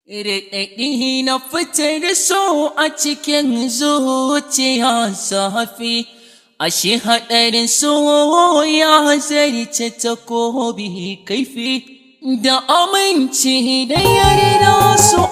Raɗaɗi na fitar so a cikin zuciya zafi, ashe haɗarin so ya zarce takobi kaifi, da aminci da yarda so.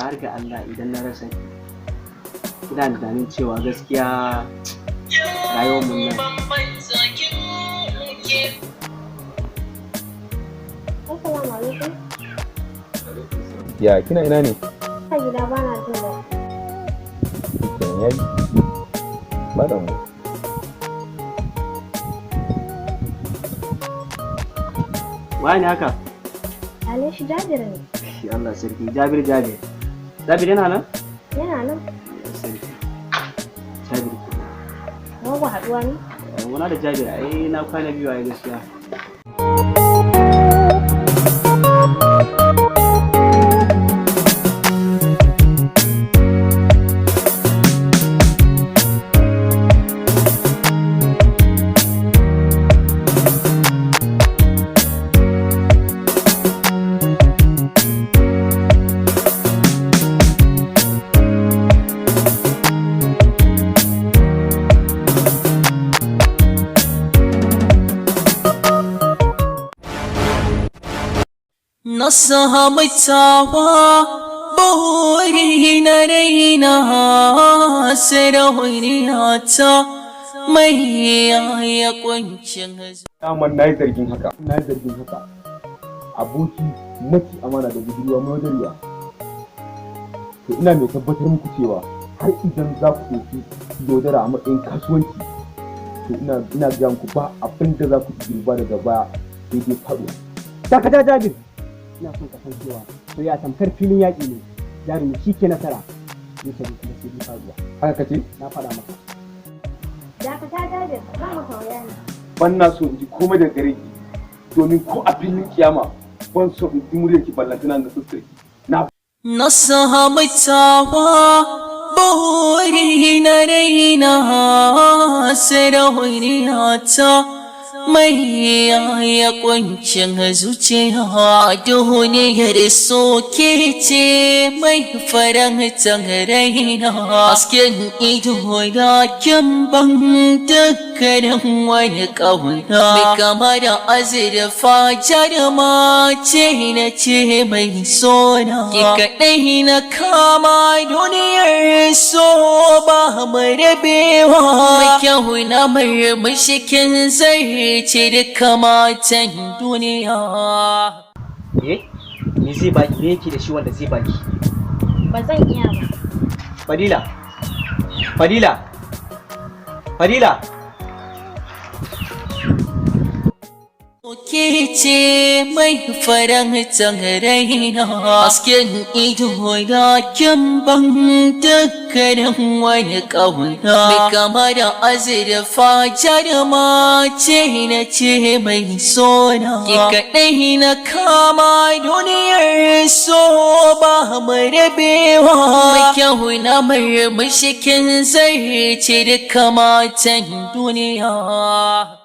Har ga Allah idan na rasa ki ina da tunanin cewa gaskiya rayuwar mun nan. Assalamu alaikum. Ya kina ina ne? Ka gida ba na jin ba. Kenan yayi. Ba da mu. Wani haka? Ale shi Jabir ne. Shi Allah sarki Jabir. Jabir yana nan? Yana nan. Sarki. Jabir. Babu haɗuwa ne? Wana da Jabir ai na kwana biyu ai gaskiya. Na samu tawa buri na raina sarauniya ta mai ya kuncin Daman na yi zargin haka. Aboki mafi amana da budurwa madariya. To ina mai tabbatar muku cewa har idan za ku ɗauki yaudara a matsayin kasuwanci, to ina ga muku ba abin da za ku girba daga baya sai dai faɗuwa. Dakata Jabir. Ina son ka san cewa to ya tamkar filin yaƙi ne. Jarumi shi ke nasara. Ni sai kuma sai dai faɗuwa. Haka kace? Na faɗa maka. Dakata Jabir, zan maka bayani. Ban na so in ji komai daga gare ki, domin ko a filin kiyama ban so in ji muryar ki ballantana da fuskar ki. Na samu tawa buri na raina sarauniya ta mai ya kuncin zuciya, duniyar soke ce mai farantan raina, hasken ido da ban dukkanin wani ƙauna, mai kama da azurfa jaruma ce na ce mai sona, ki kaɗai na kama duniyar so ba mu rabewa, mai kyau na murmushikin zai ce duka matan duniya. Me zai baki? Me yake da shi wanda zai baki? Ba zan iya ba. Fadila. Ke ce mai farantan raina, hasken ido da ban dukkanin wani ƙauna, mai kama da azurfa jaruma ce na ce mai sona, ki kaɗai na kama duniyar so ba mu rabewa, mai kyau na murmushikin zai ce duka matan duniya.